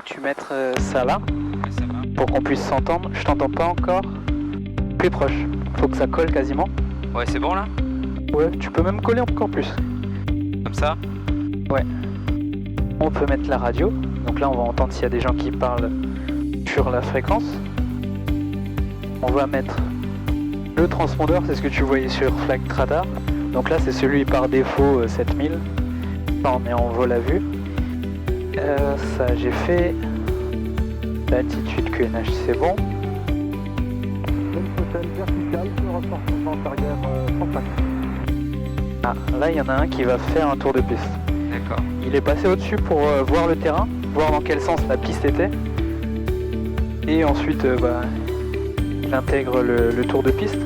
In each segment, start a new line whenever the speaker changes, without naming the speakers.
tu mettes ça là
Ouais, ça va.
pour qu'on puisse s'entendre. Je t'entends pas encore. Plus proche. Faut que ça colle quasiment.
Ouais, c'est bon là?
Ouais, tu peux même coller encore plus.
Comme ça?
On peut mettre la radio. Donc là, on va entendre s'il y a des gens qui parlent sur la fréquence. On va mettre le transpondeur, c'est ce que tu voyais sur Flight Radar. Donc là, c'est celui par défaut 7000. Ça, on met en vol à vue. Ça, j'ai fait. L'attitude QNH, c'est bon. Ah, là, il y en a un qui va faire un tour de piste.
D'accord.
Il est passé au-dessus pour voir le terrain, voir dans quel sens la piste était. Et ensuite, il intègre le tour de piste.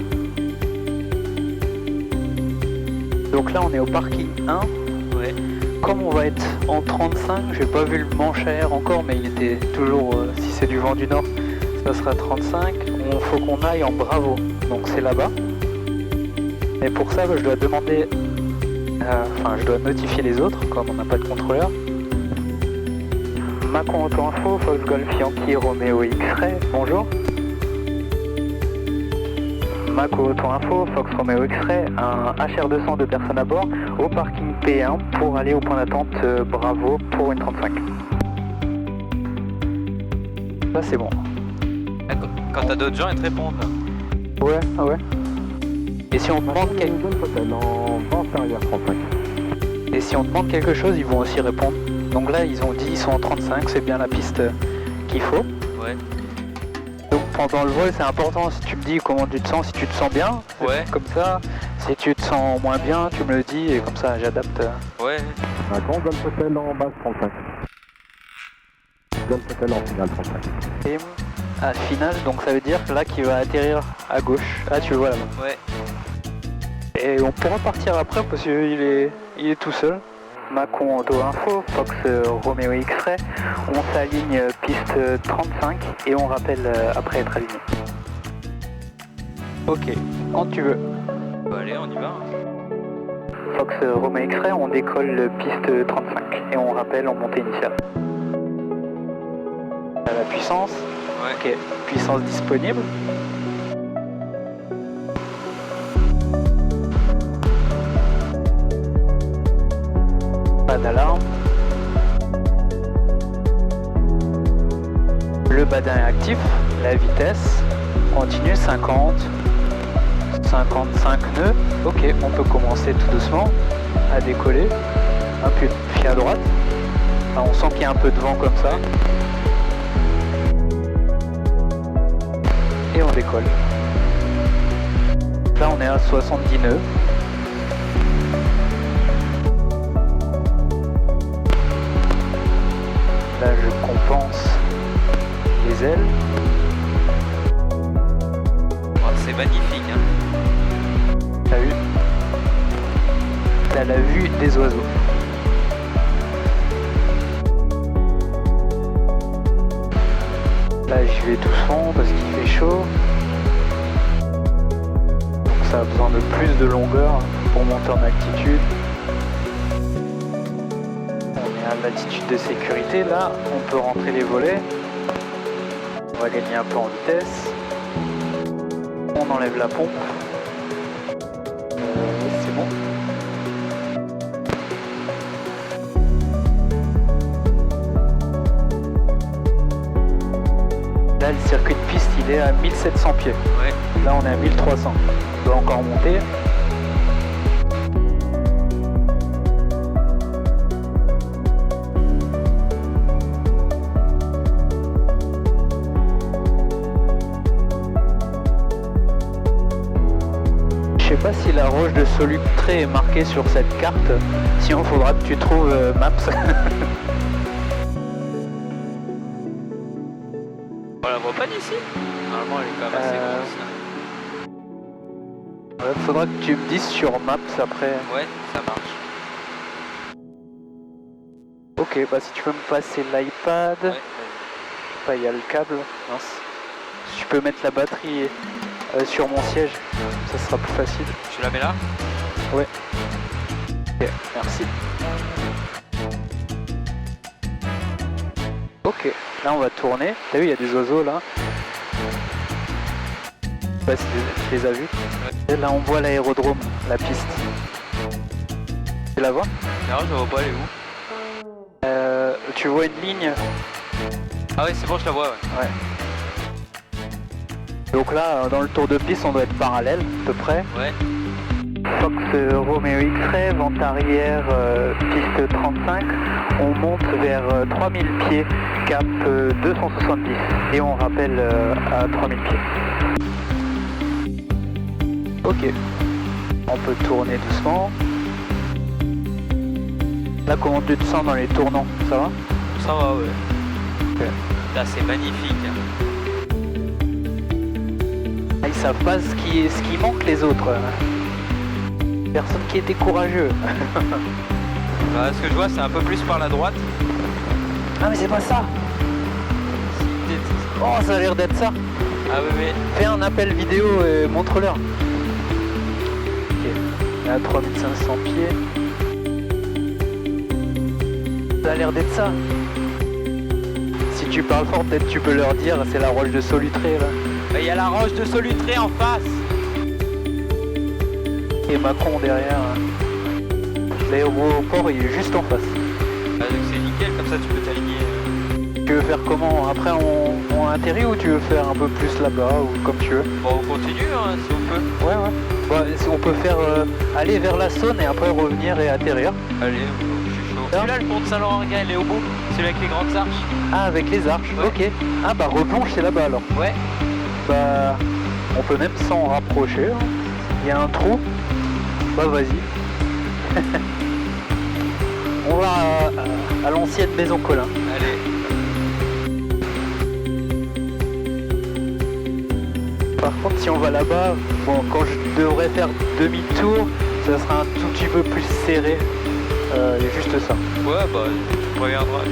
Donc là, on est au parking 1.
Ouais.
Comme on va être en 35, j'ai pas vu le manche à air encore, mais il était toujours, si c'est du vent du nord, ça sera 35. Il faut qu'on aille en Bravo, donc c'est là-bas. Mais pour ça, je dois demander, je dois notifier les autres, comme on n'a pas de contrôleur. Macon Auto Info, Fox Golf Yankee Romeo X-Ray, bonjour. Mako Auto Info, Fox Romeo X-Ray, un HR200 de personnes à bord au parking P1 pour aller au point d'attente Bravo pour une 35. Là c'est bon.
Quand t'as d'autres gens, ils te répondent.
Ouais, ah ouais. Et si on demande Et si on demande quelque chose, ils vont aussi répondre. Donc là ils ont dit ils sont en 35, c'est bien la piste qu'il faut.
Ouais.
Donc pendant le vol c'est important, si tu me dis comment tu te sens, si tu te sens bien,
Ouais.
comme ça, si tu te sens moins bien, tu me le dis et comme ça j'adapte.
Ouais.
Macron, Golf Hotel en base 35. Golf Hotel en finale 35.
Et à finale, donc ça veut dire là qu'il va atterrir à gauche. Ah tu le vois là-bas.
Ouais.
Et on pourra partir après parce qu'il est tout seul. Macon Auto Info, Fox Romeo X-Ray, on s'aligne piste 35 et on rappelle après être aligné. Ok, quand tu veux.
Bah allez, on y va.
Fox Romeo X-Ray, on décolle piste 35 et on rappelle en montée initiale. À la puissance.
Ouais.
Ok, puissance disponible. Pas d'alarme. Le badin est actif. La vitesse continue 50. 55 nœuds. Ok, on peut commencer tout doucement à décoller. Un peu pied à droite. Enfin, on sent qu'il y a un peu de vent comme ça. Et on décolle. Là on est à 70 nœuds. Là je compense les ailes.
Oh, c'est magnifique, hein.
T'as vu? T'as la vue des oiseaux. Là j'y vais doucement parce qu'il fait chaud. Donc ça a besoin de plus de longueur pour monter en altitude. On est à l'altitude de sécurité. Là on peut rentrer les volets. On va gagner un peu en vitesse. On enlève la pompe. C'est bon. Là, le circuit de piste, il est à 1700 pieds.
Ouais.
Là, on est à 1300. On doit encore monter. Je sais pas si la roche de Solutré est marquée sur cette carte. Sinon, il faudra que tu trouves Maps.
On la voit pas d'ici? Normalement, elle est quand même assez grosse.
Ouais, faudra que tu me dises sur Maps après.
Ouais, ça marche.
Ok, bah si tu peux me passer l'iPad.
Ouais.
Bah, il y a le câble. Mince. Si tu peux mettre la batterie sur mon siège, ça sera plus facile.
Tu la mets là?
Ouais. Ok, merci. Ok, là on va tourner. T'as vu, il y a des oiseaux là. Je sais pas si tu les as vus. Et là on voit l'aérodrome, la piste. Tu la vois?
Non, je vois pas, elle est où?
Tu vois une ligne?
Ah oui, c'est bon, je la vois, ouais.
Ouais. Donc là, dans le tour de piste, on doit être parallèle, à peu près.
Ouais.
Fox Romeo X-Ray, vente arrière, piste 35. On monte vers 3000 pieds, cap 270. Et on rappelle à 3000 pieds. Ok. On peut tourner doucement. Là, comment tu te sens dans les tournants? Ça va?
Ça va, ouais.
Ok.
Là, c'est magnifique.
Ah, ils savent pas ce qui manque les autres. Personne qui était courageux.
Bah, ce que je vois, c'est un peu plus par la droite.
Ah mais c'est pas ça. Oh, ça a l'air d'être ça.
Ah oui, mais...
Fais un appel vidéo et montre-leur. Ok. Là, 3500 pieds. Ça a l'air d'être ça. Si tu parles fort, peut-être tu peux leur dire, c'est la roche de Solutré là.
Il y a la roche de Solutré en face.
Et Macron derrière. L'aéroport il est juste en face.
Ah, donc c'est nickel, comme ça tu peux t'aligner.
Tu veux faire comment? Après on atterrit ou tu veux faire un peu plus là-bas ou comme tu veux?
Bon, on continue hein, si on peut.
Ouais. Bah, si on peut faire aller vers la Saône et après revenir et atterrir.
Allez, je suis chaud. Celui-là, le pont de Saint-Laurent, regarde, il est au bout. Celui avec les grandes arches.
Ah, avec les arches,
Ouais.
ok. Ah bah replonge, c'est là-bas alors.
Ouais.
Bah, on peut même s'en rapprocher. Hein. Il y a un trou. Bah vas-y. On va à l'ancienne maison Colin.
Allez.
Par contre, si on va là-bas, bon, quand je devrais faire demi-tour, ça sera un tout petit peu plus serré. Juste ça.
Ouais, bah, tu regarderas.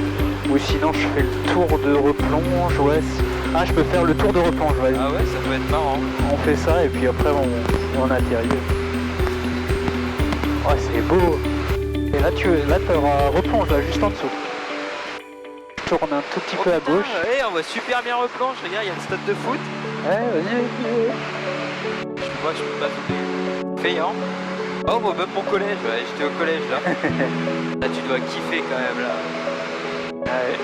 Ou sinon, je fais le tour de replonge. Ouais. Ah, je peux faire le tour de replonge, vas-y.
Ah ouais, ça peut être marrant.
On fait ça et puis après, on atterrit. Ouais, c'est beau. Et là, tu auras replonge, là, juste en dessous. Je tourne un tout petit peu à gauche.
Ouais, on va super bien replonge. Regarde, il y a le stade de foot.
Ouais, vas-y.
Je vois, je peux pas sauter. Payant. Oh, bon, même mon collège, ouais, j'étais au collège là. Là, tu dois kiffer quand même là.
Ouais.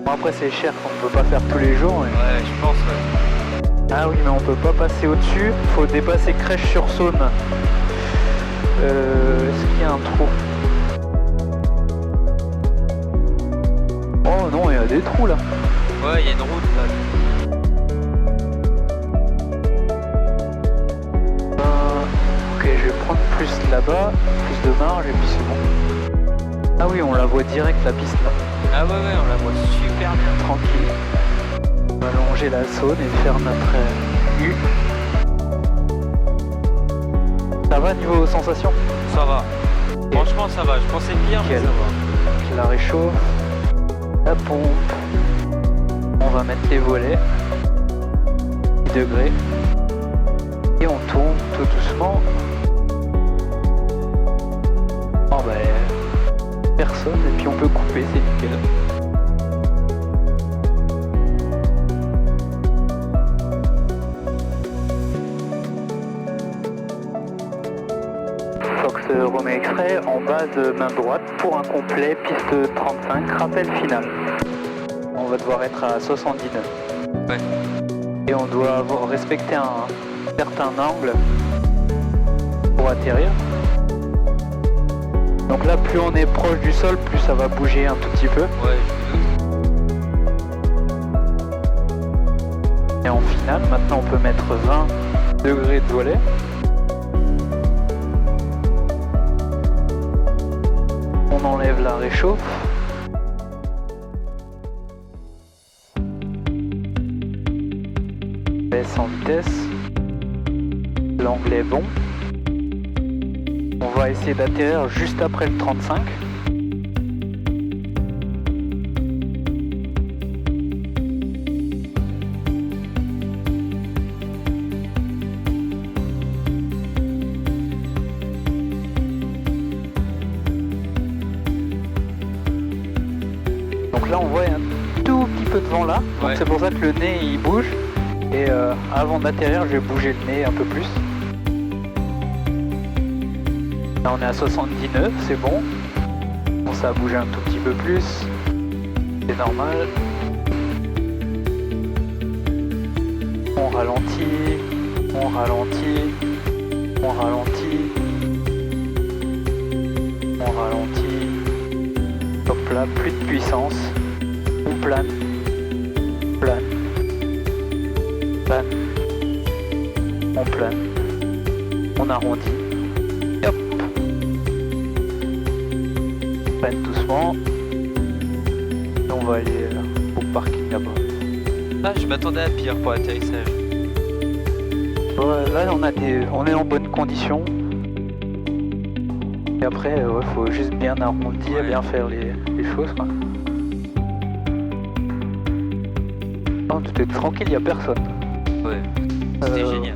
Bon, après, c'est cher, on ne peut pas faire tous les jours.
Ouais, je pense, ouais.
Ah oui, mais on peut pas passer au-dessus. Faut dépasser Crèche-sur-Saône. Est-ce qu'il y a un trou? Oh non, il y a des trous là.
Ouais, il y a une route là.
Ok, je vais prendre plus là-bas, plus de marge et puis c'est bon. Ah oui, on la voit direct la piste là.
Ah ouais, on la voit super bien.
Tranquille. On va longer la Saône et faire notre U. Ça va niveau sensation?
Ça va. Franchement, ça va. Je pensais pire, mais
Nickel.
ça va.
Je la réchauffe. La pompe. On va mettre les volets. 10 degrés. Et on tourne tout doucement. Oh bah personne et puis on peut couper, c'est nickel. Fox Romeo X-Ray en base main droite pour un complet piste 35 rappel final. On va devoir être à 70 nœuds.
Ouais.
Et on doit respecter un certain angle pour atterrir. Donc là, plus on est proche du sol, plus ça va bouger un tout petit peu.
Ouais, je me doute.
Et en finale, maintenant on peut mettre 20 degrés de volet. On enlève la réchauffe. Baisse en vitesse. L'angle est bon. On va essayer d'atterrir juste après le 35. Donc là on voit un tout petit peu de vent là, donc
Ouais.
c'est pour ça que le nez il bouge. Et avant d'atterrir, je vais bouger le nez un peu plus. Là on est à 70 nœuds, c'est bon. Bon, ça a bougé un tout petit peu plus. C'est normal. On ralentit, on ralentit, on ralentit, on ralentit. Hop là, plus de puissance. On plane, plane, plane, on plane, on arrondit. Et hop, plane doucement. Et on va aller au parking là-bas.
Ah, je m'attendais à pire pour l'atterrissage.
Ouais, là on est en bonne condition. Et après, faut juste bien arrondir,
Ouais.
bien faire les choses, quoi. Non, tout est tranquille, y a personne.
Ouais, c'était génial.